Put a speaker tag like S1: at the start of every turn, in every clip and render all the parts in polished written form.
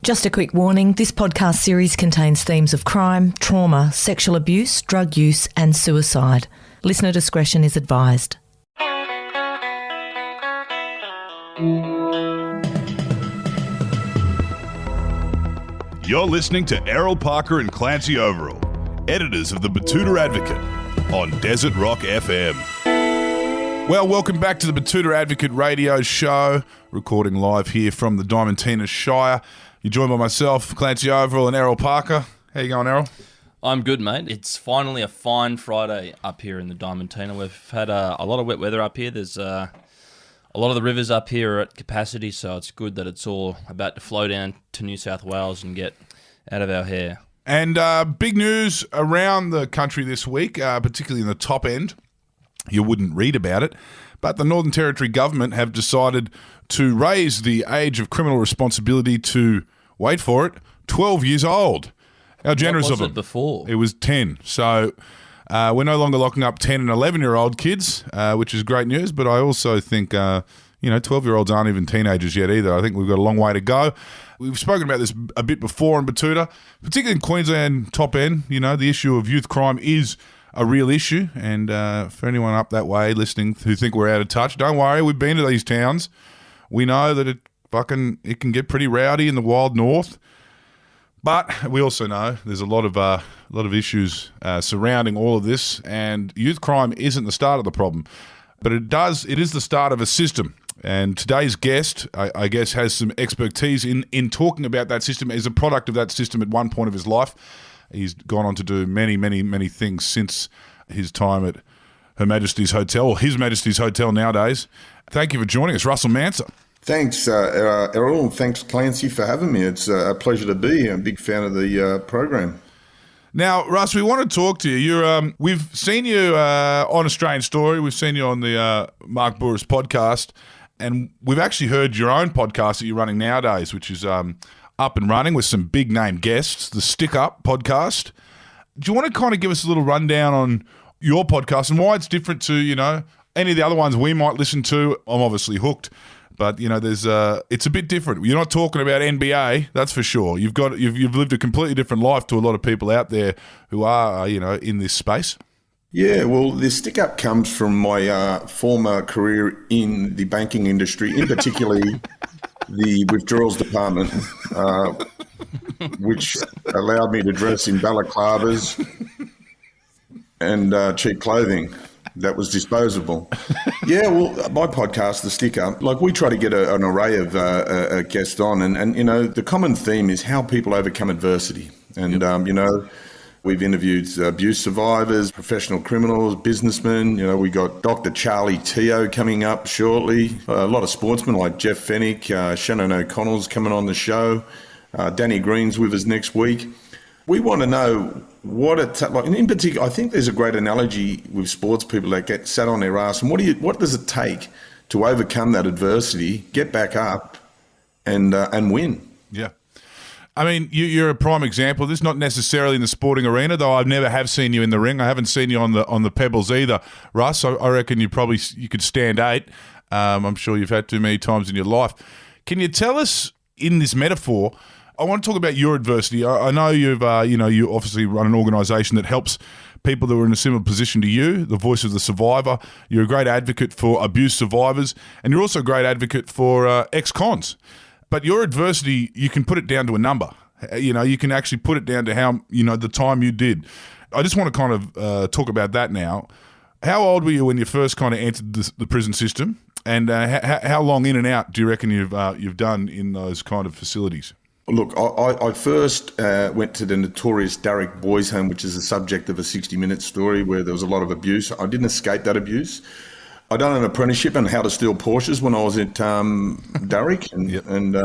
S1: Just a quick warning, this podcast series contains themes of crime, trauma, sexual abuse, drug use and suicide. Listener discretion is advised.
S2: You're listening to Errol, Parker and Clancy Overall, editors of the Batuta Advocate on Desert Rock FM. Well, welcome back to the Batuta Advocate radio show, recording live here from the Diamantina Shire. You're joined by myself, Clancy Overall, and Errol Parker. How you going, Errol?
S3: I'm good, mate. It's finally a fine Friday up here in the Diamantina. We've had a lot of wet weather up here. There's a lot of the rivers up here are at capacity, so it's good that it's all about to flow down to New South Wales and get out of our hair.
S2: And big news around the country this week, particularly in the top end. You wouldn't read about it, but the Northern Territory government have decided to raise the age of criminal responsibility to, wait for it, 12 years old. How generous of them.
S3: What was it before?
S2: It was 10. So we're no longer locking up 10 and 11-year-old kids, which is great news. But I also think, 12-year-olds aren't even teenagers yet either. I think we've got a long way to go. We've spoken about this a bit before in Batuta, particularly in Queensland top end. You know, the issue of youth crime is a real issue. And for anyone up that way listening who think we're out of touch, don't worry. We've been to these towns. We know that it can get pretty rowdy in the wild north. But we also know there's a lot of issues surrounding all of this, and youth crime isn't the start of the problem, but it is the start of a system. And today's guest, I guess, has some expertise in talking about that system as a product of that system at one point of his life. He's gone on to do many, many, many things since his time at Her Majesty's Hotel, or His Majesty's Hotel nowadays. Thank you for joining us, Russell Manser.
S4: Thanks, Errol, and thanks, Clancy, for having me. It's a pleasure to be here. I'm a big fan of the program.
S2: Now, Russ, we want to talk to you. We've seen you on Australian Story. We've seen you on the Mark Burris podcast, and we've actually heard your own podcast that you're running nowadays, which is up and running with some big-name guests, the Stick Up podcast. Do you want to kind of give us a little rundown on your podcast and why it's different to, any of the other ones we might listen to? I'm obviously hooked. But there's it's a bit different. You're not talking about NBA, that's for sure. You've lived a completely different life to a lot of people out there who are in this space.
S4: Yeah, well, the stick up comes from my former career in the banking industry, in particularly the withdrawals department, which allowed me to dress in balaclavas and cheap clothing that was disposable. Yeah, well, my podcast, The Stick Up, we try to get an array of guests on. And the common theme is how people overcome adversity. And, we've interviewed abuse survivors, professional criminals, businessmen. We got Dr. Charlie Teo coming up shortly. A lot of sportsmen like Jeff Fennick, Shannon O'Connell's coming on the show. Danny Green's with us next week. We want to know what it's like. And in particular, I think there's a great analogy with sports people that get sat on their ass. And what does it take to overcome that adversity, get back up, and win?
S2: Yeah. I mean, you're a prime example. This is not necessarily in the sporting arena, though. I never have seen you in the ring. I haven't seen you on the pebbles either, Russ. I reckon you could stand 8. I'm sure you've had too many times in your life. Can you tell us in this metaphor? I want to talk about your adversity. I know you obviously run an organisation that helps people that are in a similar position to you, the voice of the survivor. You're a great advocate for abuse survivors, and you're also a great advocate for ex-cons. But your adversity, you can put it down to a number. You can actually put it down to how, the time you did. I just want to kind of talk about that now. How old were you when you first kind of entered the prison system, and how long in and out do you reckon you've done in those kind of facilities?
S4: Look, I first went to the notorious Darrick Boys Home, which is the subject of a 60-minute story where there was a lot of abuse. I didn't escape that abuse. I done an apprenticeship on how to steal Porches when I was at Darrick, and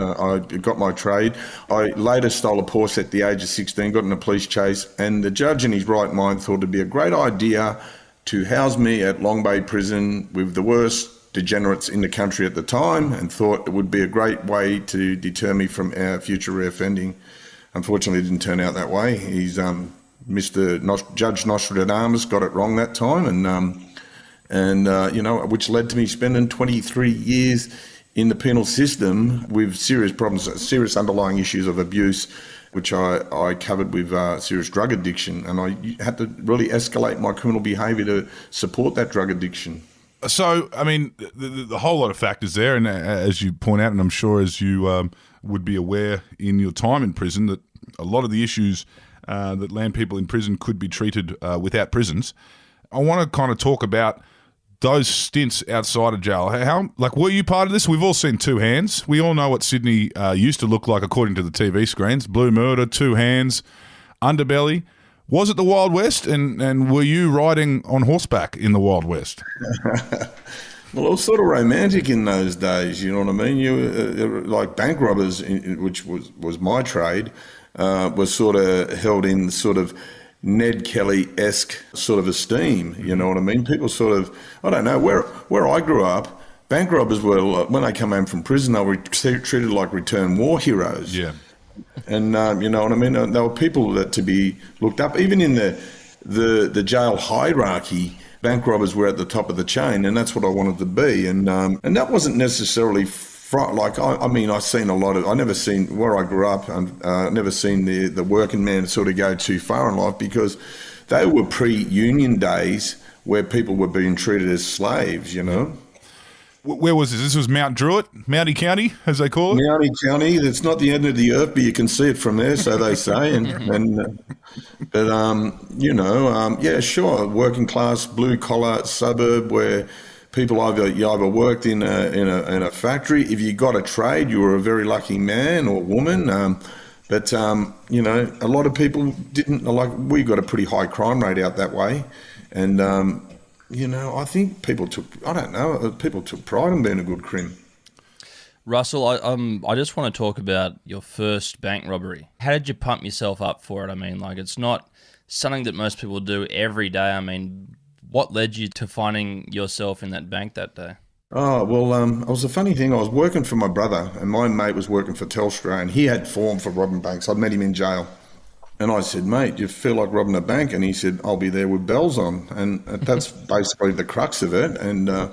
S4: I got my trade. I later stole a Porsche at the age of 16, got in a police chase, and the judge in his right mind thought it'd be a great idea to house me at Long Bay Prison with the worst degenerates in the country at the time, and thought it would be a great way to deter me from future reoffending. Unfortunately, it didn't turn out that way. He's Judge Nostradamus got it wrong that time, which led to me spending 23 years in the penal system with serious problems, serious underlying issues of abuse, which I covered with serious drug addiction. And I had to really escalate my criminal behaviour to support that drug addiction.
S2: So, I mean, the whole lot of factors there, and as you point out, and I'm sure as you would be aware in your time in prison, that a lot of the issues that land people in prison could be treated without prisons. I want to kind of talk about those stints outside of jail. Were you part of this? We've all seen Two Hands. We all know what Sydney used to look like according to the TV screens. Blue Murder, Two Hands, Underbelly. Was it the Wild West? And were you riding on horseback in the Wild West?
S4: Well, it was sort of romantic in those days, you know what I mean? You like bank robbers, which was my trade, was sort of held in sort of Ned Kelly-esque sort of esteem, you know what I mean? People sort of, I don't know, where I grew up, bank robbers were, when they come home from prison, they were treated like return war heroes.
S2: Yeah.
S4: And you know what I mean? There were people that to be looked up. Even in the jail hierarchy, bank robbers were at the top of the chain, and that's what I wanted to be. And that wasn't necessarily I've seen a lot of. I never seen where I grew up. I never seen the working man sort of go too far in life, because they were pre-union days where people were being treated as slaves. You know.
S2: Where was this? This was Mount Druitt, Mountie County, as they call it?
S4: Mountie County. It's not the end of the earth, but you can see it from there, so they say. Yeah, sure, working class, blue collar suburb where people either worked in a factory. If you got a trade, you were a very lucky man or woman. But a lot of people didn't. Like, we got a pretty high crime rate out that way, and I think people took pride in being a good crim.
S3: Russell, I just want to talk about your first bank robbery. How did you pump yourself up for it? I mean, like, it's not something that most people do every day. I mean, what led you to finding yourself in that bank that day?
S4: Oh, well, it was a funny thing. I was working for my brother, and my mate was working for Telstra, and he had form for robbing banks. I'd met him in jail. And I said, mate, do you feel like robbing a bank? And he said, I'll be there with bells on. And that's basically the crux of it. And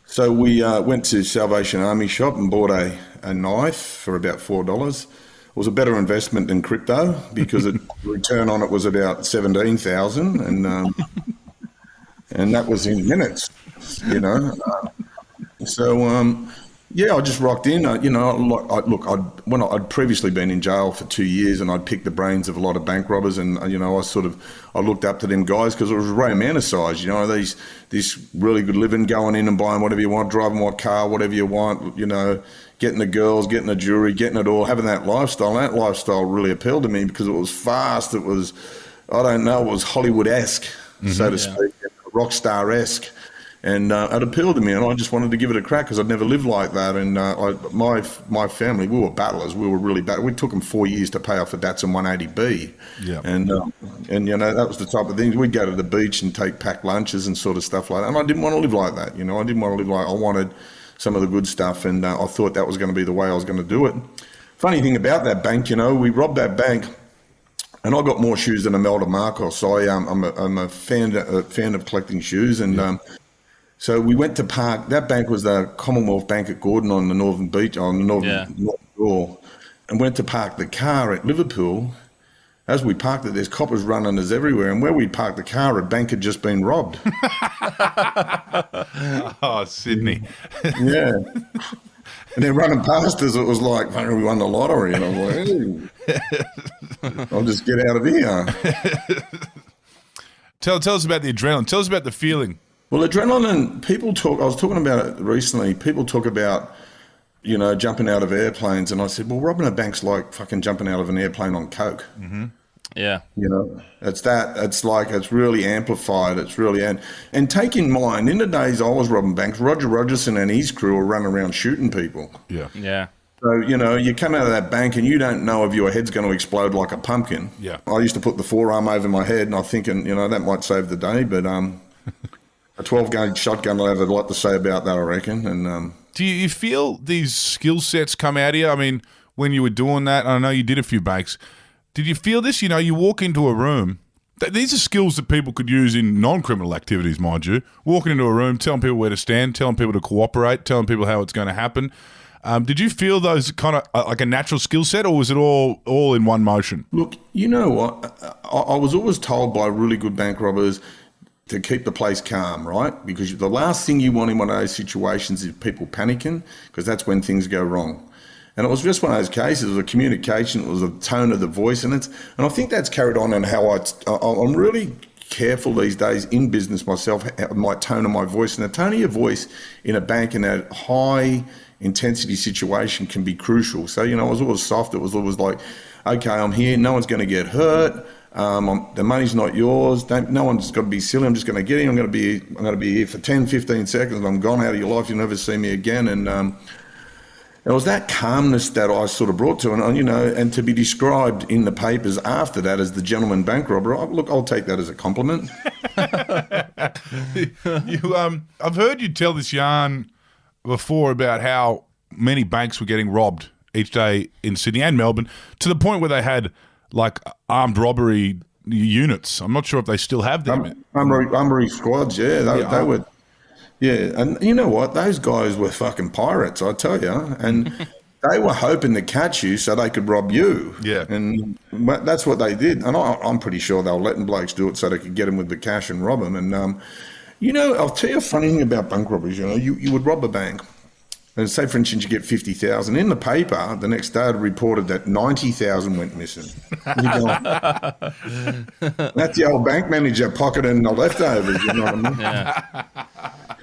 S4: so we went to Salvation Army shop and bought a knife for about $4. It was a better investment than crypto, because the return on it was about 17,000, and that was in minutes, you know. I just rocked in. I'd previously been in jail for 2 years, and I'd picked the brains of a lot of bank robbers, and I looked up to them guys because it was romanticised. You know, this really good living, going in and buying whatever you want, driving what car, whatever you want. You know, getting the girls, getting the jewelry, getting it all, having that lifestyle. And that lifestyle really appealed to me because it was fast. It was, it was Hollywood-esque, so to speak, rock star-esque. And it appealed to me, and I just wanted to give it a crack because I'd never lived like that. And my family, we were battlers. We were really bad. We took them 4 years to pay off a Datsun 180B. Yeah. And that was the type of things. We'd go to the beach and take packed lunches and sort of stuff like that. And I didn't want to live like that. You know, I didn't want to live like, I wanted some of the good stuff, and I thought that was going to be the way I was going to do it. Funny thing about that bank, you know, we robbed that bank, and I got more shoes than Imelda Marcos. I'm a fan of collecting shoes, and so we went to park. That bank was the Commonwealth Bank at Gordon on the Northern Beach, on the Northern Shore, and went to park the car at Liverpool. As we parked it, there's coppers running us everywhere, and where we parked the car, a bank had just been robbed.
S2: Oh, Sydney.
S4: Yeah. And they're running past us. It was like, we won the lottery. And I was like, hey, I'll just get out of here.
S2: Tell us about the adrenaline. Tell us about the feeling.
S4: Well, adrenaline, people talk, I was talking about it recently, people talk about, you know, jumping out of airplanes. And I said, well, robbing a bank's like fucking jumping out of an airplane on coke.
S2: Mm-hmm.
S3: Yeah.
S4: You know, it's really amplified. It's really, and take in mind, in the days I was robbing banks, Roger Rogerson and his crew were running around shooting people.
S2: Yeah.
S3: Yeah.
S4: So, you know, you come out of that bank and you don't know if your head's going to explode like a pumpkin.
S2: Yeah.
S4: I used to put the forearm over my head, and I'm thinking, you know, that might save the day, but a 12-gauge shotgun will have a lot to say about that, I reckon. And
S2: do you feel these skill sets come out of you? I mean, when you were doing that, I know you did a few banks. Did you feel this? You know, you walk into a room. These are skills that people could use in non-criminal activities, mind you. Walking into a room, telling people where to stand, telling people to cooperate, telling people how it's going to happen. Did you feel those kind of like a natural skill set, or was it all in one motion?
S4: Look, you know what? I was always told by really good bank robbers to keep the place calm, right? Because the last thing you want in one of those situations is people panicking, because that's when things go wrong. And it was just one of those cases. It was a communication. It was a tone of the voice, and I think that's carried on. And how I'm really careful these days in business myself, my tone of my voice, and the tone of your voice in a bank in a high intensity situation can be crucial. So I was always soft. It was always like, okay, I'm here. No one's going to get hurt. The money's not yours. No one's got to be silly. I'm just going to get in. I'm going to be here for 10, 15 seconds. And I'm gone out of your life. You'll never see me again. And it was that calmness that I sort of brought to it, and to be described in the papers after that as the gentleman bank robber. Look, I'll take that as a compliment.
S2: I've heard you tell this yarn before about how many banks were getting robbed each day in Sydney and Melbourne, to the point where they had like armed robbery units. I'm not sure if they still have them.
S4: Armory squads, they were. Yeah, and you know what? Those guys were fucking pirates, I tell you. And they were hoping to catch you so they could rob you.
S2: Yeah.
S4: And that's what they did. And I'm pretty sure they were letting blokes do it so they could get them with the cash and rob them. And, I'll tell you a funny thing about bank robberies. You would rob a bank. And say, for instance, you get 50,000. In the paper, the next day it reported that 90,000 went missing. That's the old bank manager pocketing the leftovers, you know what I mean?
S3: Yeah.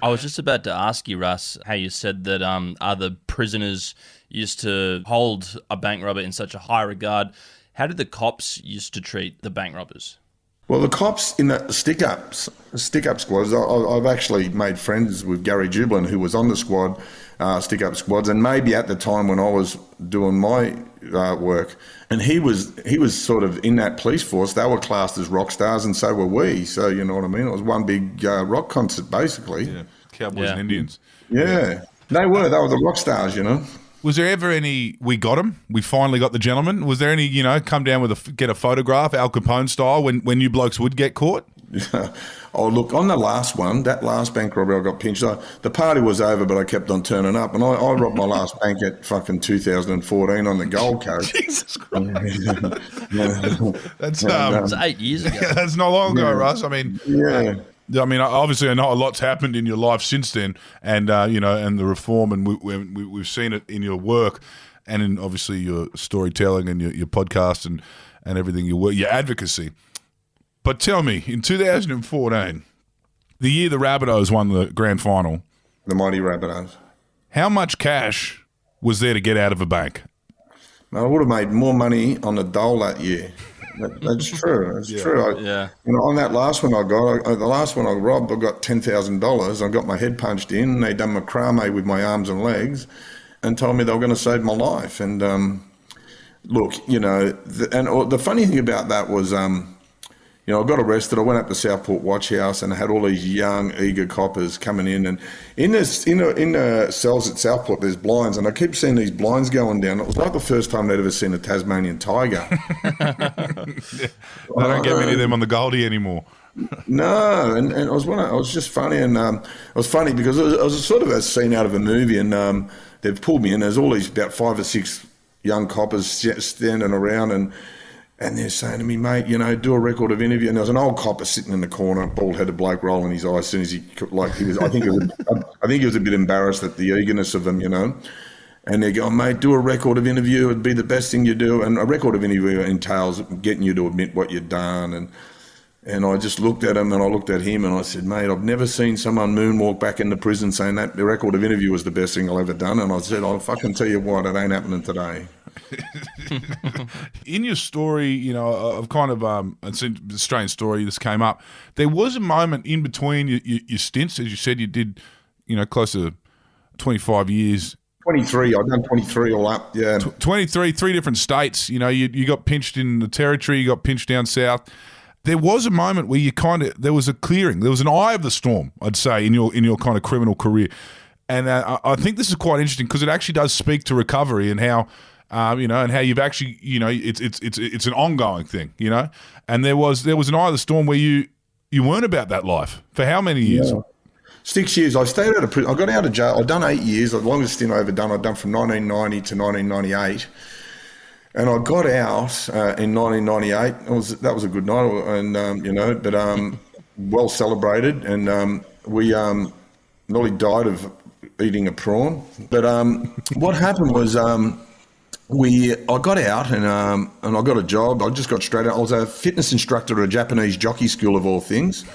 S3: I was just about to ask you, Russ, how you said that other prisoners used to hold a bank robber in such a high regard. How did the cops used to treat the bank robbers?
S4: Well, the cops in the stick-up squads, I've actually made friends with Gary Jublin, who was on the squad, stick-up squads, and maybe at the time when I was doing my work, and he was sort of in that police force. They were classed as rock stars, and so were we. So you know what I mean? It was one big rock concert, basically.
S2: Yeah, Cowboys and Indians.
S4: Yeah, they were the rock stars,
S2: Was there ever any, we got him, we finally got the gentleman? Was there any, come down with get a photograph, Al Capone style, when you blokes would get caught?
S4: Oh, look, on the last one, that last bank robbery I got pinched. The party was over, but I kept on turning up. And I robbed my last bank at fucking 2014 on the Gold Coast.
S2: Jesus Christ. That's
S3: It's 8 years ago.
S2: That's not long ago, Russ. I mean, obviously, I know a lot's happened in your life since then, and and the reform, and we've seen it in your work, and in obviously your storytelling and your podcast and everything, your advocacy. But tell me, in 2014, the year the Rabbitohs won the grand final,
S4: the mighty Rabbitohs,
S2: how much cash was there to get out of a bank?
S4: I would have made more money on the dole that year. That's true. That's true. On that last one the last one I robbed, I got $10,000. I got my head punched in. They done macrame with my arms and legs, and told me they were going to save my life. And look, the funny thing about that was, I got arrested. I went up to Southport Watch House, and I had all these young, eager coppers coming in. And in the cells at Southport, there's blinds, and I keep seeing these blinds going down. It was like the first time they'd ever seen a Tasmanian tiger.
S2: They don't get many of them on the Goldie anymore.
S4: No, and it was just funny, and it was funny because it was sort of a scene out of a movie, and they've pulled me in. There's all these about 5 or 6 young coppers standing around, and they're saying to me, mate, do a record of interview. And there was an old copper sitting in the corner, bald-headed bloke, rolling his eyes as soon as he was. I think he was a bit embarrassed at the eagerness of them, And they're going, mate, do a record of interview. It'd be the best thing you do. And a record of interview entails getting you to admit what you've done. And I just looked at him and I looked at him and I said, mate, I've never seen someone moonwalk back into prison saying that the record of interview was the best thing I've ever done. And I said, I'll fucking tell you what, it ain't happening today.
S2: In your story, of kind of it's a strange story. This came up. There was a moment in between your stints, as you said, you did, close to 25 years.
S4: 23. I've done 23 all up. Yeah.
S2: 23, 3 different states. You got pinched in the Territory. You got pinched down south. There was a moment where there was a clearing. There was an eye of the storm, I'd say, in your kind of criminal career. And I think this is quite interesting because it actually does speak to recovery and how. And how you've actually, it's an ongoing thing, And there was an eye of the storm where you weren't about that life for how many years?
S4: Yeah. 6 years. I stayed out of prison. I got out of jail. I'd done 8 years. The longest stint I ever done. I'd done from 1990 to 1998. And I got out in 1998. That was a good night, and well celebrated. And we nearly died of eating a prawn. But what happened was I got out and I got a job. I just got straight out. I was a fitness instructor at a Japanese jockey school of all things.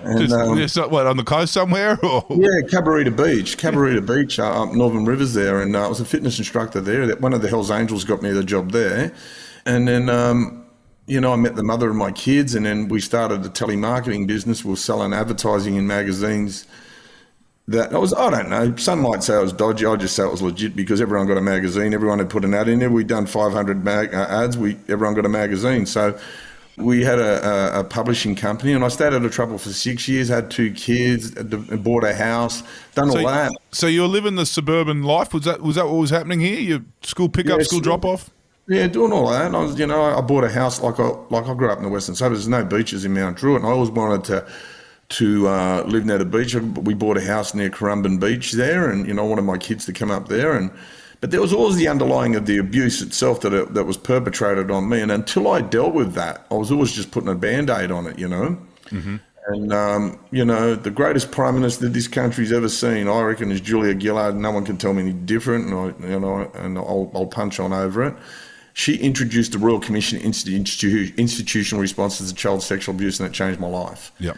S4: And,
S2: on the coast somewhere? Or?
S4: Yeah, Cabarita Beach, up Northern Rivers there. And I was a fitness instructor there. One of the Hells Angels got me the job there. And then, I met the mother of my kids, and then we started a telemarketing business. We were selling advertising in magazines. I don't know, some might say it was dodgy. I just say it was legit because everyone got a magazine. Everyone had put an ad in there. We'd done 500 ads. Everyone got a magazine. So we had a publishing company, and I stayed out of trouble for 6 years, had 2 kids, bought a house, all that.
S2: So you were living the suburban life? Was that what was happening here? Your school pickup, school drop off?
S4: Yeah, doing all that. And I was, I bought a house like I grew up in the Western Suburbs. There's no beaches in Mount Druitt, and I always wanted to live near the beach. We bought a house near Currumbin Beach there, and I wanted my kids to come up there. But there was always the underlying of the abuse itself that was perpetrated on me. And until I dealt with that, I was always just putting a Band-Aid on it, Mm-hmm. And, the greatest Prime Minister this country's ever seen, I reckon, is Julia Gillard. No one can tell me any different, and I'll punch on over it. She introduced the Royal Commission into institutional responses to child sexual abuse, and it changed my life.
S2: Yeah.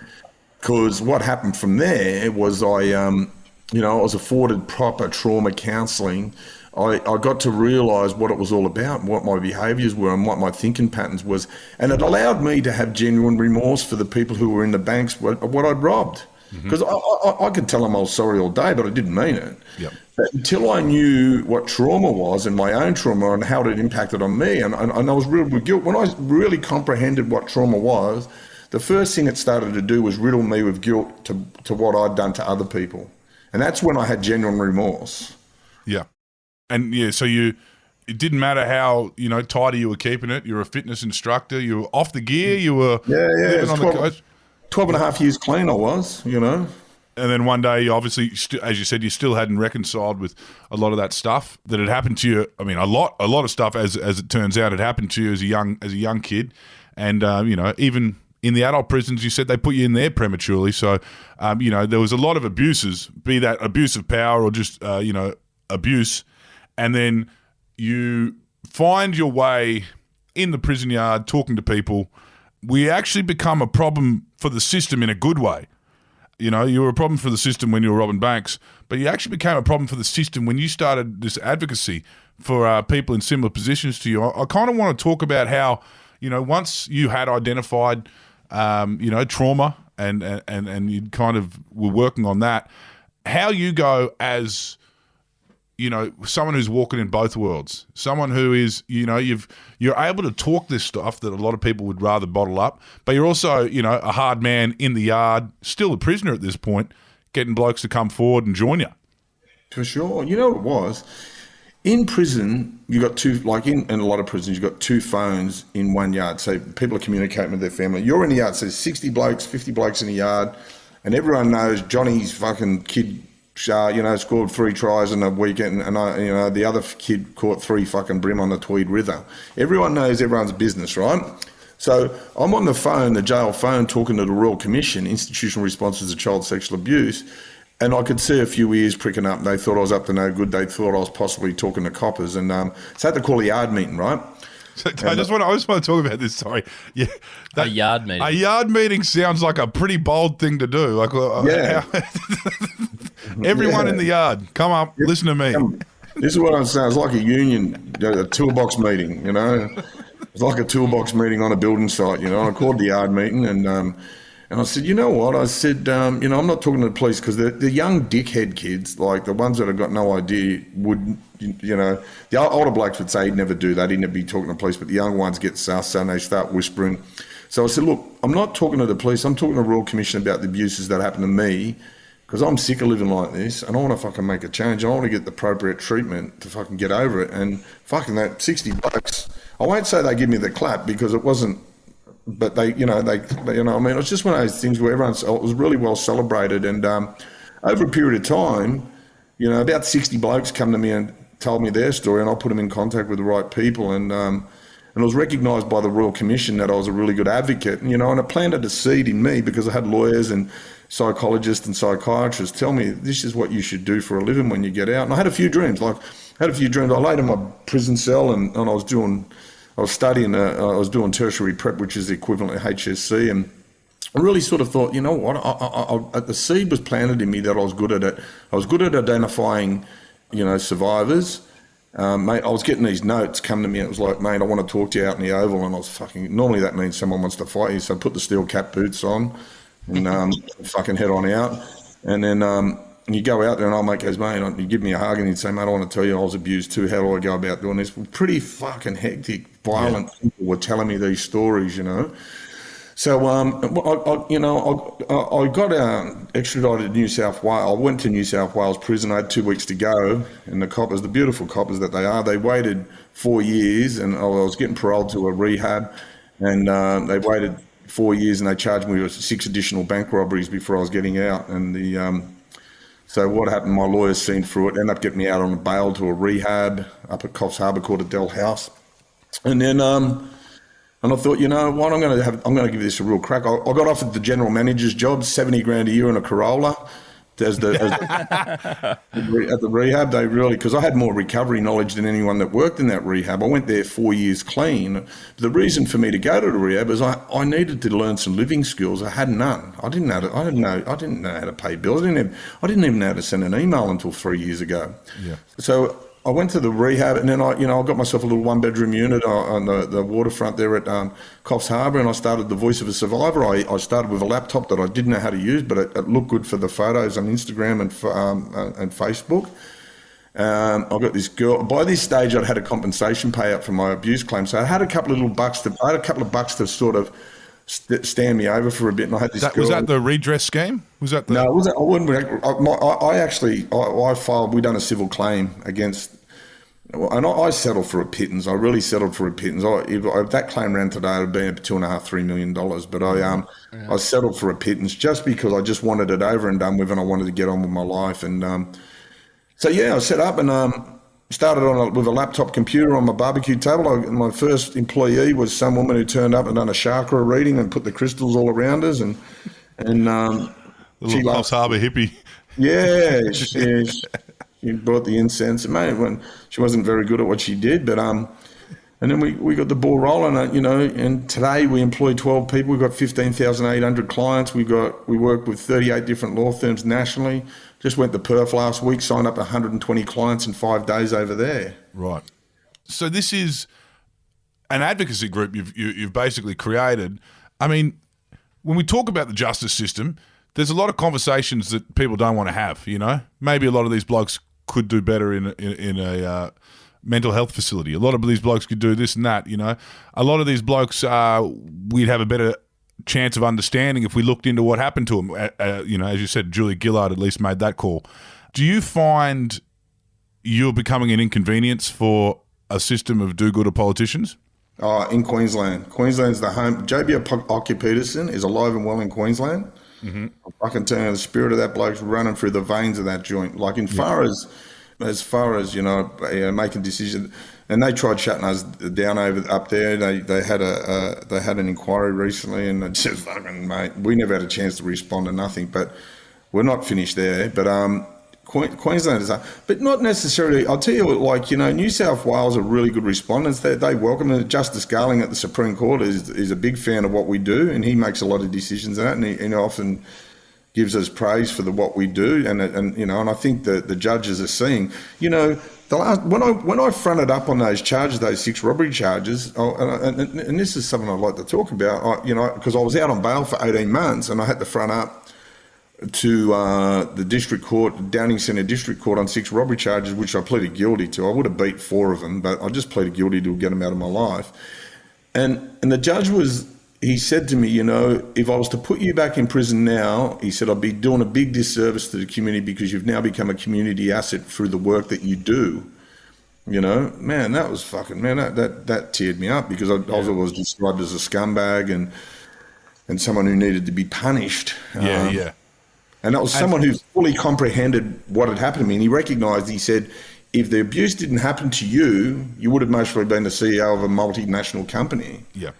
S4: Because what happened from there was I was afforded proper trauma counselling. I got to realise what it was all about, what my behaviours were and what my thinking patterns was. And it allowed me to have genuine remorse for the people who were in the banks, what I'd robbed. Because I could tell them I was sorry all day, but I didn't mean it.
S2: Yep.
S4: But until I knew what trauma was and my own trauma and how it impacted on me, and I was riddled with guilt. When I really comprehended what trauma was, the first thing it started to do was riddle me with guilt to what I'd done to other people. And that's when I had genuine remorse.
S2: Yeah. And so it didn't matter how, tidy you were keeping it. You were a fitness instructor. You were off the gear. You were living on the coast. 12 and a half years clean I was, And
S4: then
S2: one day, obviously, as you said, you still hadn't reconciled with a lot of that stuff that had happened to you. I mean, a lot of stuff, as it turns out, had happened to you as a young kid. And, even in the adult prisons, you said they put you in there prematurely. So, there was a lot of abuses, be that abuse of power or just, abuse. And then you find your way in the prison yard talking to people. We actually become a problem for the system in a good way. You were a problem for the system when you were robbing banks, but you actually became a problem for the system when you started this advocacy for people in similar positions to you. I kind of want to talk about how, once you had identified, trauma and you kind of were working on that, how you go as, someone who's walking in both worlds, someone who is, you're able to talk this stuff that a lot of people would rather bottle up, but you're also, a hard man in the yard, still a prisoner at this point, getting blokes to come forward and join you.
S4: For sure. You know what it was? In prison, you got two, in a lot of prisons, you got 2 phones in one yard. So people are communicating with their family. You're in the yard, so there's 60 blokes, 50 blokes in the yard, and everyone knows Johnny's fucking kid, scored 3 tries in a weekend, and the other kid caught 3 fucking brim on the Tweed River. Everyone knows everyone's business, right? So I'm on the phone, the jail phone, talking to the Royal Commission, Institutional Responses to Child Sexual Abuse, and I could see a few ears pricking up. They thought I was up to no good. They thought I was possibly talking to coppers, and so I had to call a yard meeting, right?
S2: So I just want to talk about this. Sorry, yeah,
S3: a yard meeting.
S2: A yard meeting sounds like a pretty bold thing to do. Everyone in the yard, come up, listen to me.
S4: This is what I'm saying. It's like a union, a toolbox meeting. It's like a toolbox meeting on a building site. I called the yard meeting, and I said, you know what? I said, I'm not talking to the police because the young dickhead kids, like the ones that have got no idea, would. The older blokes would say he'd never do that, he'd never be talking to the police, but the young ones get sus and they start whispering. So I said, look, I'm not talking to the police, I'm talking to the Royal Commission about the abuses that happened to me, because I'm sick of living like this and I want to fucking make a change. I want to get the appropriate treatment to fucking get over it. And fucking that 60 bucks, I won't say they give me the clap because it wasn't but they, I mean, it was just one of those things where it was really well celebrated. And over a period of time, about 60 blokes come to me and told me their story, and I put them in contact with the right people. And it was recognised by the Royal Commission that I was a really good advocate, and it planted a seed in me, because I had lawyers and psychologists and psychiatrists tell me this is what you should do for a living when you get out. And I had a few dreams. I laid in my prison cell, and I was doing tertiary prep, which is the equivalent of HSC, and I really sort of thought, you know what, the seed was planted in me that I was good at it. I was good at identifying, survivors. Mate, I was getting these notes come to me, and it was like, mate, I want to talk to you out in the Oval, and I was normally that means someone wants to fight you, so I put the steel cap boots on and fucking head on out. And then you go out there, and old mate goes, mate, you give me a hug, and he'd say, mate, I want to tell you I was abused too. How do I go about doing this? Well, pretty fucking hectic, violent people were telling me these stories, So, I got extradited to New South Wales. I went to New South Wales prison. I had 2 weeks to go, and the coppers, the beautiful coppers that they are, they waited 4 years, and I was getting paroled to a rehab, and they waited 4 years, and they charged me with 6 additional bank robberies before I was getting out. And so what happened? My lawyers seen through it, ended up getting me out on bail to a rehab up at Coffs Harbour called Adele House, and then. And I thought, what, I'm going to give this a real crack. I got offered the general manager's job, 70 grand a year in a Corolla, at the rehab. They really, because I had more recovery knowledge than anyone that worked in that rehab. I went there 4 years clean. The reason for me to go to the rehab is I needed to learn some living skills. I had none. I didn't know how to pay bills. I didn't even know how to send an email until 3 years ago. Yeah. So I went to the rehab, and then I got myself a little 1-bedroom unit on the waterfront there at Coffs Harbour, and I started The Voice of a Survivor. I started with a laptop that I didn't know how to use, but it looked good for the photos on Instagram and Facebook. I got this girl. By this stage, I'd had a compensation payout for my abuse claim, so I had a couple of bucks to sort of stand me over for a bit, and I had this girl.
S2: Was that the redress scheme? Was that the...
S4: No, it wasn't. I wouldn't. I filed. We done a civil claim against, and I settled for a pittance. I really settled for a pittance. If that claim ran today, it would be $2.5-3 million. But I settled for a pittance just because I just wanted it over and done with, and I wanted to get on with my life. And I set up and started with a laptop computer on my barbecue table. My first employee was some woman who turned up and done a chakra reading and put the crystals all around us, and
S2: little Coffs Harbour hippie.
S4: Yeah, she brought the incense. When she wasn't very good at what she did, but and then we got the ball rolling. And today we employ 12 people. We've got 15,800 clients. We work with 38 different law firms nationally. Just went to Perth last week, signed up 120 clients in 5 days over there.
S2: Right. So this is an advocacy group you've basically created. I mean, when we talk about the justice system, there's a lot of conversations that people don't want to have, Maybe a lot of these blokes could do better in a mental health facility. A lot of these blokes could do this and that, A lot of these blokes, we'd have a better chance of understanding if we looked into what happened to them. As you said, Julia Gillard at least made that call. Do you find you're becoming an inconvenience for a system of do-gooder politicians?
S4: In Queensland. Queensland's the home. JB Occupeterson is alive and well in Queensland. Mm-hmm. I can tell you the spirit of that bloke's running through the veins of that joint. Like as far as making decisions. And they tried shutting us down up there. They had an inquiry recently, and they said, "Fucking mate, we never had a chance to respond to nothing." But we're not finished there. But Queensland is, but not necessarily. I'll tell you, New South Wales are really good respondents. They welcome it. Justice Garling at the Supreme Court is a big fan of what we do, and he makes a lot of decisions on that, and he often gives us praise for what we do, and I think the judges are seeing, when I fronted up on those charges, those 6 robbery charges, and this is something I'd like to talk about, because I was out on bail for 18 months, and I had to front up to the district court, Downing Centre District Court, on 6 robbery charges, which I pleaded guilty to. I would have beat 4 of them, but I just pleaded guilty to get them out of my life. And the judge he said to me, if I was to put you back in prison now, he said, I'd be doing a big disservice to the community because you've now become a community asset through the work that you do. You know, man, that was fucking, man, that teared me up because I was described as a scumbag and someone who needed to be punished.
S2: Yeah.
S4: And that was someone who fully comprehended what had happened to me. And he recognised, he said, if the abuse didn't happen to you, you would have most probably been the CEO of a multinational company.
S2: Yeah.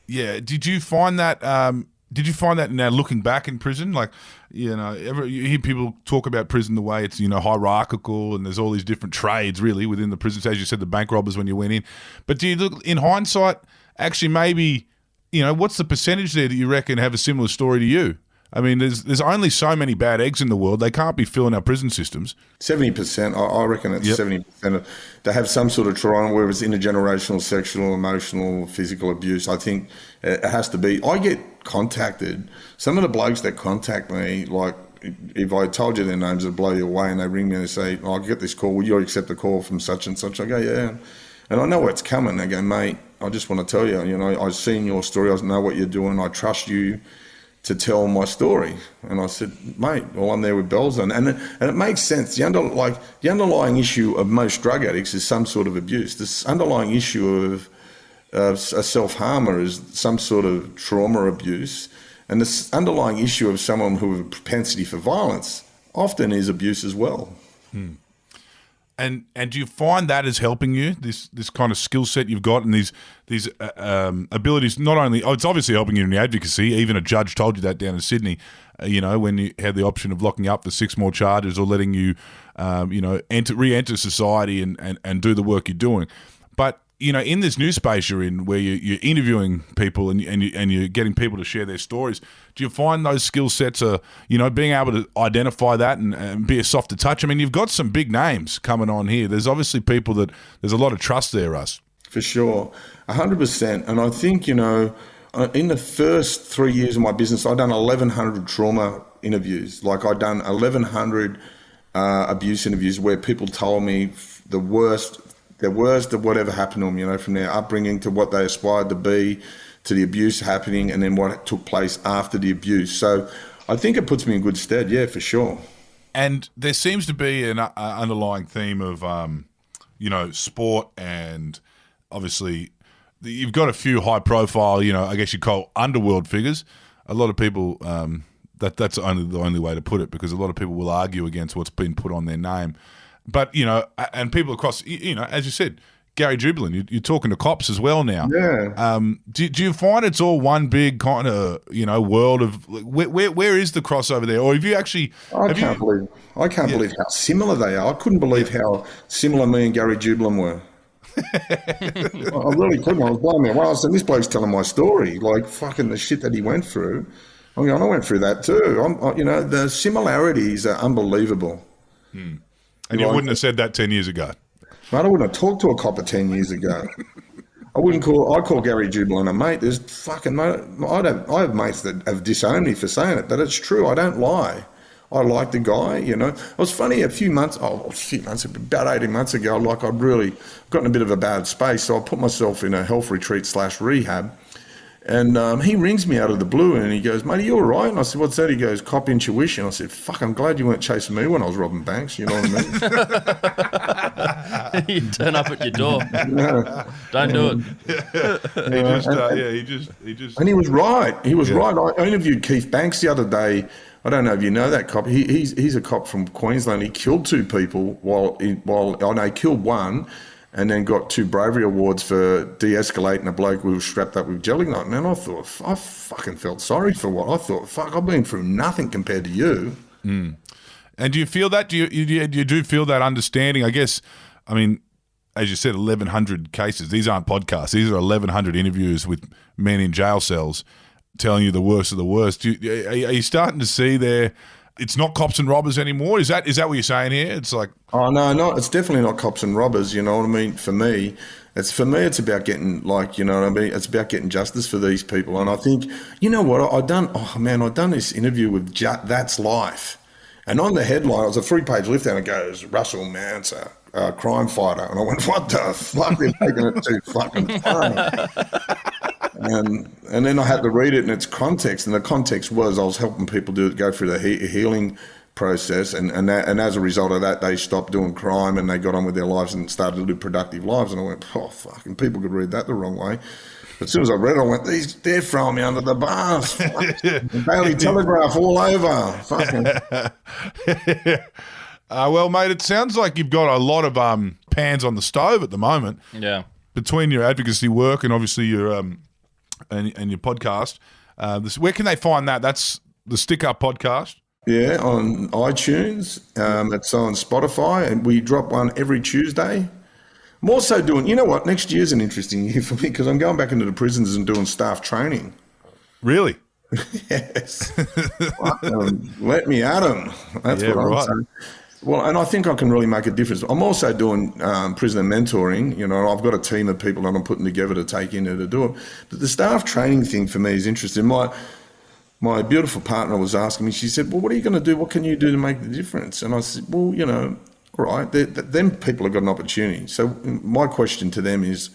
S2: Yeah. Did you find that now looking back in prison? Like, you know, you hear people talk about prison the way it's, you know, hierarchical and there's all these different trades really within the prison. As you said, the bank robbers when you went in. But do you look, in hindsight, actually maybe, you know, what's the percentage there that you reckon have a similar story to you? I mean, there's only so many bad eggs in the world. They can't be filling our prison systems.
S4: 70%, I reckon it's 70%. They have some sort of trauma, whether it's intergenerational, sexual, emotional, physical abuse. I think it has to be. I get contacted. Some of the blokes that contact me, like if I told you their names, it'd blow you away, and they ring me and they say, I get this call, will you accept a call from such and such? I go, yeah. And I know what's coming. They go, mate, I just want to tell you, you know, I've seen your story. I know what you're doing. I trust you to tell my story. And I said, mate, well, I'm there with bells on. And it makes sense. The underlying issue of most drug addicts is some sort of abuse. This underlying issue of a self-harmer is some sort of trauma abuse. And this underlying issue of someone who has a propensity for violence often is abuse as well.
S2: And do you find that is helping you, this kind of skill set you've got and these abilities? Not only, it's obviously helping you in the advocacy. Even a judge told you that down in Sydney, you know, when you had the option of locking you up for 6 more charges or letting you, you know, re-enter society and do the work you're doing. But, you know, in this new space you're in, where you're interviewing people and you're getting people to share their stories, do you find those skill sets are, you know, being able to identify that and be a softer touch? I mean, you've got some big names coming on here. There's obviously people that there's a lot of trust there, Russ.
S4: For sure, 100%. And I think, you know, in the first 3 years of my business, I've done 1,100 trauma interviews. Like I've done 1,100 abuse interviews where people told me the worst of whatever happened to them, you know, from their upbringing to what they aspired to be, to the abuse happening, and then what took place after the abuse. So I think it puts me in good stead, yeah, for sure.
S2: And there seems to be an underlying theme of, you know, sport, and obviously you've got a few high-profile, you know, I guess you call underworld figures. A lot of people, that's the only way to put it, because a lot of people will argue against what's been put on their name. But, you know, and people across, you know, as you said, Gary Jubilin, you're talking to cops as well now.
S4: Yeah.
S2: Do you find it's all one big kind of, you know, world of, where is the crossover there? Or have you actually... I can't
S4: believe how similar they are. I couldn't believe how similar me and Gary Jubilin were. I really couldn't. I was blowing me away. I said, this bloke's telling my story, like fucking the shit that he went through. I mean, I went through that too. You know, the similarities are unbelievable.
S2: And you wouldn't have said that 10 years ago.
S4: Mate, I wouldn't have talked to a copper 10 years ago. I'd call Gary Jubilin a mate. There's fucking, mate, I have mates that have disowned me for saying it, but it's true. I don't lie. I like the guy, you know. It was funny about 18 months ago, like I'd really gotten a bit of a bad space, so I put myself in a health retreat / rehab. And he rings me out of the blue and he goes, mate, are you all right? And I said, what's that? He goes, cop intuition. I said, fuck, I'm glad you weren't chasing me when I was robbing banks. You know what I
S3: mean? You turn up at your door.
S4: No.
S3: Don't do it.
S2: He just.
S4: And he was right. He was right. I interviewed Keith Banks the other day. I don't know if you know that cop. He's a cop from Queensland. He killed 2 people he killed one, and then got 2 bravery awards for de-escalating a bloke who was strapped up with jelly nut. And I thought, I fucking felt sorry for what I thought. Fuck, I've been through nothing compared to you.
S2: And do you feel that? Do you feel that understanding? I guess, I mean, as you said, 1,100 cases. These aren't podcasts. These are 1,100 interviews with men in jail cells telling you the worst of the worst. Are you starting to see there? It's not cops and robbers anymore. Is that what you're saying here? It's like,
S4: oh no, it's definitely not cops and robbers. You know what I mean? For me, it's about getting, like, you know what I mean? It's about getting justice for these people. And I think, you know what? I've done this interview with That's Life, and on the headline, it was a 3-page lift, and it goes, Russell Manser, crime fighter, and I went, what the fuck? They're taking it too fucking far. And then I had to read it in its context, and the context was I was helping people go through the healing process, and as a result of that, they stopped doing crime and they got on with their lives and started to live productive lives. And I went, oh, fucking people could read that the wrong way. But as soon as I read it, I went, they're throwing me under the bus. The Daily Telegraph all over. Fucking.
S2: Well, mate, it sounds like you've got a lot of pans on the stove at the moment.
S3: Yeah.
S2: Between your advocacy work and obviously your and your podcast. Where can they find that? That's the Stick Up podcast.
S4: Yeah, on iTunes. It's on Spotify, and we drop one every Tuesday. I'm also doing, you know what, next year's an interesting year for me because I'm going back into the prisons and doing staff training.
S2: Really?
S4: Yes. Let me at them. That's what I'm saying. Well, and I think I can really make a difference. I'm also doing prisoner mentoring. You know, I've got a team of people that I'm putting together to take in there to do it. But the staff training thing for me is interesting. My beautiful partner was asking me, she said, well, what are you going to do? What can you do to make the difference? And I said, well, you know, all right, them people have got an opportunity. So my question to them is,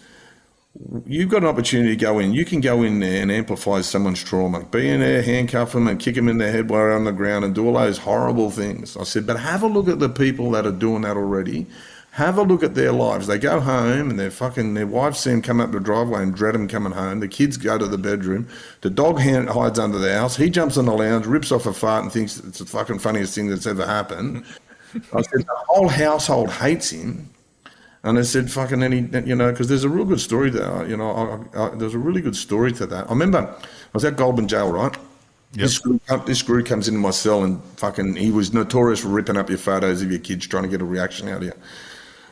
S4: you've got an opportunity to go in. You can go in there and amplify someone's trauma. Be in there, handcuff them and kick them in the head while they're on the ground and do all those horrible things. I said, but have a look at the people that are doing that already. Have a look at their lives. They go home and their wives see them come up the driveway and dread them coming home. The kids go to the bedroom. The dog hides under the house. He jumps on the lounge, rips off a fart and thinks it's the fucking funniest thing that's ever happened. I said, the whole household hates him. And I said, fucking, because there's a real good story there. There's a really good story to that. I remember I was at Goulburn Jail, right? Yep. This screw comes into my cell and fucking, he was notorious for ripping up your photos of your kids trying to get a reaction out of you.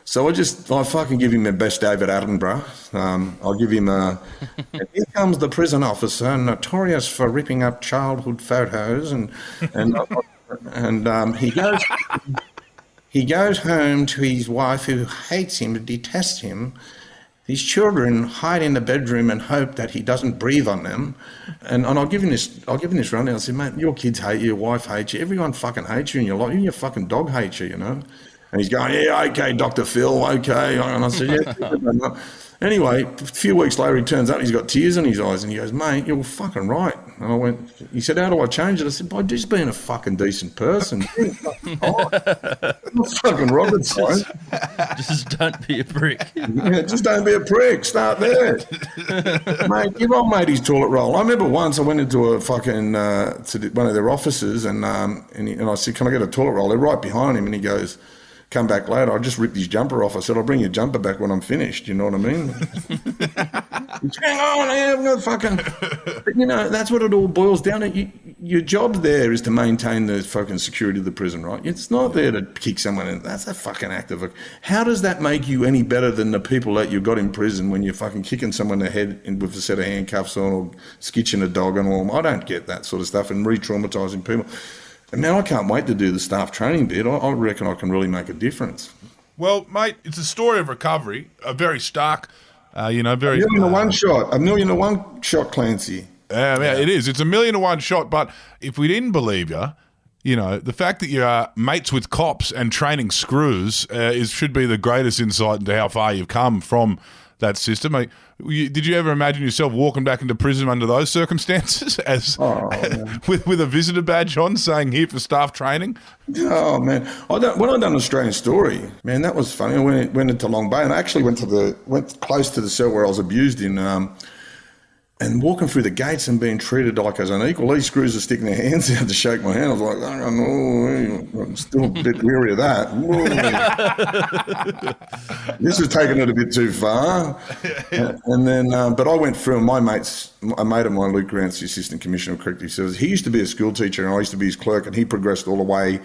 S4: So I fucking give him the best David Attenborough. I'll give him here comes the prison officer, notorious for ripping up childhood photos, and he goes home to his wife who hates him, detests him. His children hide in the bedroom and hope that he doesn't breathe on them. And I'll give him this rundown. I said, mate, your kids hate you, your wife hates you, everyone fucking hates you in your life, even your fucking dog hates you, you know. And he's going, yeah, okay, Dr. Phil, okay. And I said, yeah. Anyway, a few weeks later, he turns up, he's got tears in his eyes, and he goes, mate, you're fucking right. And I went, he said, how do I change it? I said, by just being a fucking decent person. Not fucking rocket science.
S3: Just don't be a prick.
S4: Yeah, just don't be a prick. Start there. Mate, give old mate his toilet roll. I remember once I went into a fucking, to one of their offices, and I said, can I get a toilet roll? They're right behind him, and he goes, come back later. I just ripped his jumper off. I said, I'll bring your jumper back when I'm finished. You know what I mean? Hang on, I haven't got fucking... But, you know, that's what it all boils down to. Your job there is to maintain the fucking security of the prison, right? It's not there to kick someone in. That's a fucking act of... How does that make you any better than the people that you got in prison when you're fucking kicking someone in the head with a set of handcuffs on or skitching a dog and all? I don't get that sort of stuff and re-traumatising people. And now I can't wait to do the staff training bit. I reckon I can really make a difference.
S2: Well, mate, it's a story of recovery, a very stark, very...
S4: A million to one shot, Clancy.
S2: Yeah, it is. It's a 1,000,000 to 1 shot, but if we didn't believe you, the fact that you're mates with cops and training screws should be the greatest insight into how far you've come from that system. Did you ever imagine yourself walking back into prison under those circumstances with a visitor badge on saying here for staff training?
S4: Oh, man. When I done Australian Story, man, that was funny. I went into Long Bay and I actually went close to the cell where I was abused in, and walking through the gates and being treated like as an equal. These screws are sticking their hands out to shake my hand. I was like, I'm still a bit weary of that. This is taking it a bit too far. And then, but I went through, and a mate of mine, Luke Grant's the Assistant Commissioner of Corrective Services. He used to be a school teacher, and I used to be his clerk, and he progressed all the way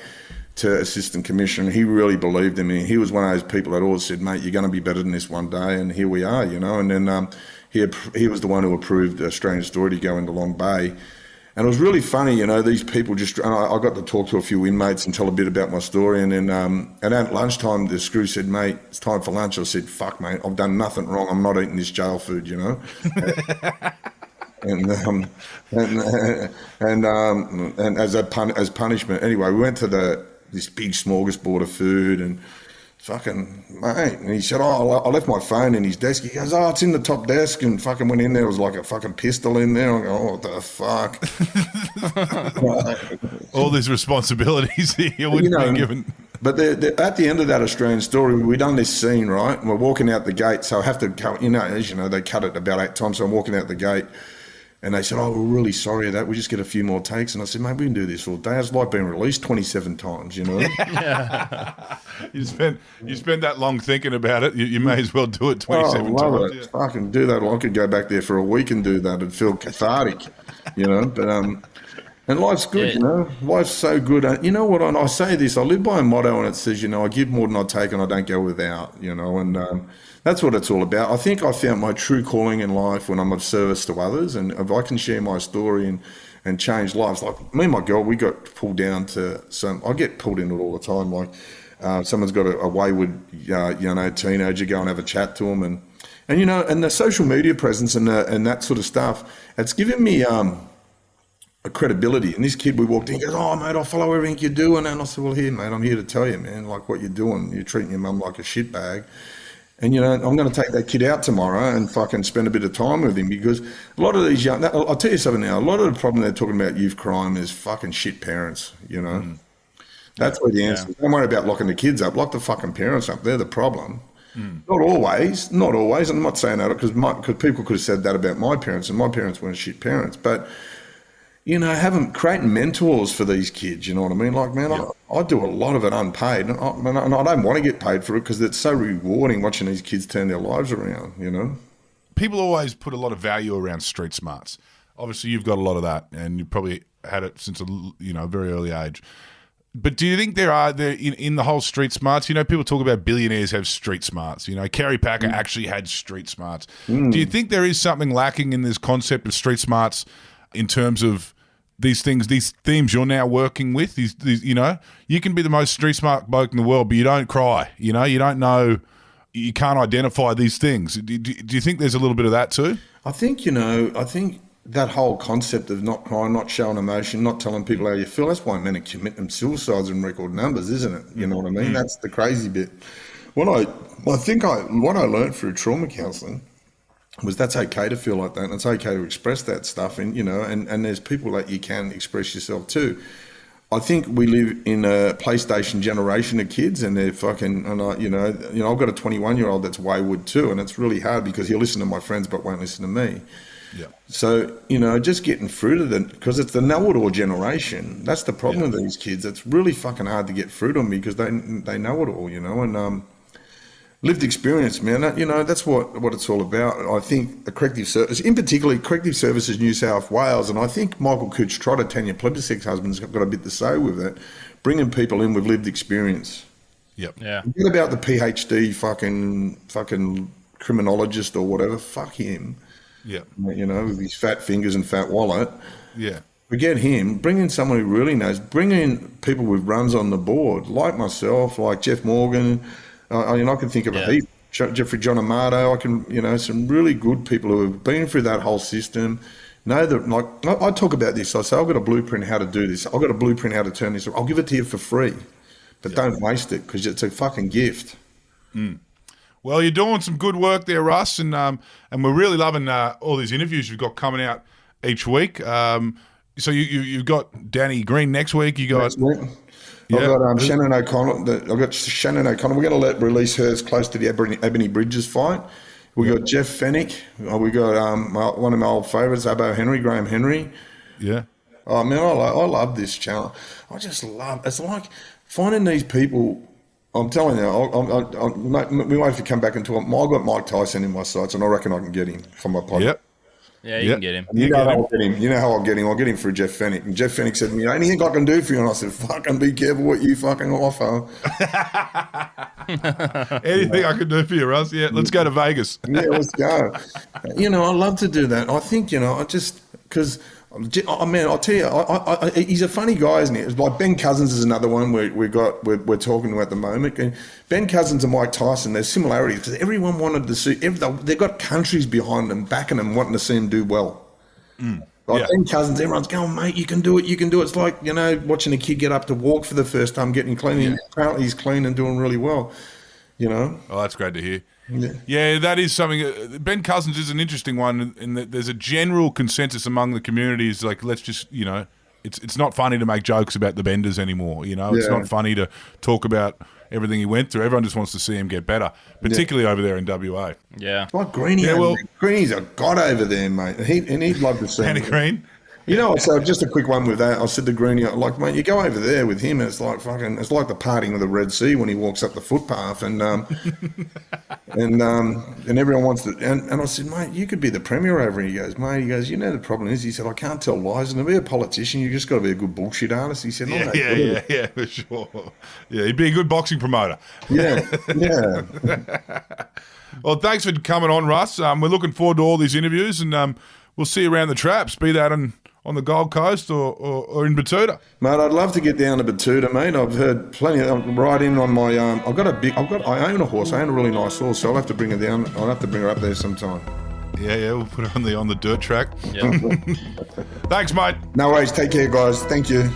S4: to Assistant Commissioner. He really believed in me. He was one of those people that always said, mate, you're going to be better than this one day, and here we are, And then he was the one who approved Australian Story to go into Long Bay. And it was really funny, these people I got to talk to a few inmates and tell a bit about my story. And then and at lunchtime, the screw said, mate, it's time for lunch. I said, fuck, mate, I've done nothing wrong. I'm not eating this jail food, And as punishment, anyway, we went to this big smorgasbord of food, and fucking, mate. And he said, oh, I left my phone in his desk. He goes, oh, it's in the top desk. And fucking went in there. It was like a fucking pistol in there. I go, oh, what the fuck?
S2: All these responsibilities you wouldn't be given.
S4: But at the end of that Australian story, we done this scene, right? We're walking out the gate. So I have to, as you know, they cut it about 8 times. So I'm walking out the gate. And they said, oh, we're really sorry of that. We just get a few more takes. And I said, mate, we can do this all day. It's like being released 27 times, you know?
S2: You spend that long thinking about it. You may as well do it 27
S4: times.
S2: It.
S4: Yeah. I can do that. I could go back there for a week and do that and feel cathartic, you know? But and life's good, you know? Life's so good. You know what? And I say this, I live by a motto and it says, you know, I give more than I take and I don't go without, you know? And that's what it's all about. I think I found my true calling in life when I'm of service to others, and if I can share my story and change lives. Like me and my girl, we got pulled down to some. I get pulled into it all the time. Like someone's got a wayward, teenager, go and have a chat to them, and you know, and the social media presence and that sort of stuff. It's given me a credibility. And this kid, we walked in, he goes, oh, mate, I follow everything you're doing. And I said, well, here, mate, I'm here to tell you, man, like what you're doing. You're treating your mum like a shitbag. And, you know, I'm going to take that kid out tomorrow and fucking spend a bit of time with him, because a lot of these young, I'll tell you something now, a lot of the problem they're talking about youth crime is fucking shit parents, you know. That's where the answer is. Don't worry about locking the kids up. Lock the fucking parents up. They're the problem. Not always. I'm not saying that because people could have said that about my parents, and my parents weren't shit parents. But, you know, creating mentors for these kids, you know what I mean? Like, man, I do a lot of it unpaid, and I don't want to get paid for it because it's so rewarding watching these kids turn their lives around, you know?
S2: People always put a lot of value around street smarts. Obviously, you've got a lot of that, and you probably had it since a very early age. But do you think there in the whole street smarts, you know, people talk about billionaires have street smarts. You know, Kerry Packer actually had street smarts. Do you think there is something lacking in this concept of street smarts in terms of these things, these themes you're now working with? These, you know, you can be the most street smart bloke in the world, but you don't cry. You know, you don't know, you can't identify these things. Do you think there's a little bit of that too?
S4: I think that whole concept of not crying, not showing emotion, not telling people how you feel, that's why men are committing suicides in record numbers, isn't it? You know what I mean? That's the crazy bit. What I learned through trauma counselling was that's okay to feel like that, and it's okay to express that stuff, and you know, and there's people that you can express yourself to. I think we live in a PlayStation generation of kids, and they're fucking, and I've got a 21-year-old that's wayward too, and it's really hard because he'll listen to my friends but won't listen to me. Yeah. So, you know, just getting through to them, because it's the know-it-all generation. That's the problem with these kids. It's really fucking hard to get through to them because they know it all, you know, and lived experience, man. You know, that's what it's all about. I think a corrective service, in particular, corrective services New South Wales, and I think Michael Couch-Trotter, Tanya Plebiscite's husband's got a bit to say with it, bringing people in with lived experience.
S2: Yep.
S3: Yeah.
S4: Forget about the PhD fucking criminologist or whatever. Fuck him.
S2: Yeah.
S4: You know, with his fat fingers and fat wallet.
S2: Yeah.
S4: Forget him. Bring in someone who really knows. Bring in people with runs on the board, like myself, like Jeff Morgan. I can think of a heap. Jeffrey John Amato. I can, you know, some really good people who have been through that whole system. Know that, like, I talk about this. I say, I've got a blueprint how to do this. I've got a blueprint how to turn this. I'll give it to you for free, but don't waste it because it's a fucking gift.
S2: Well, you're doing some good work there, Russ, and we're really loving all these interviews you've got coming out each week. So you've got Danny Green next week. You got
S4: I've got Shannon O'Connor. We're going to release hers close to the Ebony Bridges fight. We got Jeff Fennick. We got one of my old favourites, Graham Henry.
S2: Yeah.
S4: Oh man, I love this channel. I just love. It's like finding these people. I'm telling you, we might have to come back and talk. I've got Mike Tyson in my sights, and I reckon I can get him from my podcast.
S2: Yep.
S3: Yeah, you can get him.
S4: You know how I'll get him. You know how I'll get him. I'll get him through Jeff Fennick. And Jeff Fennick said to me, anything I can do for you? And I said, fucking be careful what you fucking offer.
S2: Anything I can do for you, Russ? Yeah, let's go to Vegas.
S4: Yeah, let's go. You know, I love to do that. I think, you know, because... man, I'll tell you, he's a funny guy, isn't he? It's like Ben Cousins is another one we're talking to at the moment. And Ben Cousins and Mike Tyson, there's similarities because everyone wanted to see. They've got countries behind them, backing them, wanting to see them do well. Ben Cousins, everyone's going, mate, you can do it, you can do it. It's like, you know, watching a kid get up to walk for the first time, getting clean. Yeah. Apparently he's clean and doing really well. you know.
S2: Oh, that's great to hear.
S4: Yeah.
S2: Yeah, that is something. Ben Cousins is an interesting one in that there's a general consensus among the communities, like, let's just, it's not funny to make jokes about the Benders anymore, It's
S4: Yeah.
S2: not funny to talk about everything he went through. Everyone just wants to see him get better, particularly over there in WA.
S3: Yeah.
S4: It's like Greenie.
S2: Yeah, well-
S4: Greenie's a god over there, mate. He'd love to see
S2: Hannah
S4: him.
S2: Green?
S4: So just a quick one with that. I said to Greenie, like, mate, you go over there with him, and it's like it's like the parting of the Red Sea when he walks up the footpath, and and everyone wants to. And I said, mate, you could be the premier over here. He goes, mate, the problem is, he said, I can't tell lies, and to be a politician, you just got to be a good bullshit artist. He said,
S2: Yeah, for sure. Yeah, he'd be a good boxing promoter.
S4: yeah.
S2: Well, thanks for coming on, Russ. We're looking forward to all these interviews, and we'll see you around the traps, be that on the Gold Coast or in Batuta.
S4: Mate, I'd love to get down to Batuta, mate. I've heard plenty. I'm riding on my. I own a horse. I own a really nice horse, so I'll have to bring her down. I'll have to bring her up there sometime.
S2: Yeah, we'll put her on the dirt track.
S3: Yeah.
S2: Thanks, mate.
S4: No worries. Take care, guys. Thank you.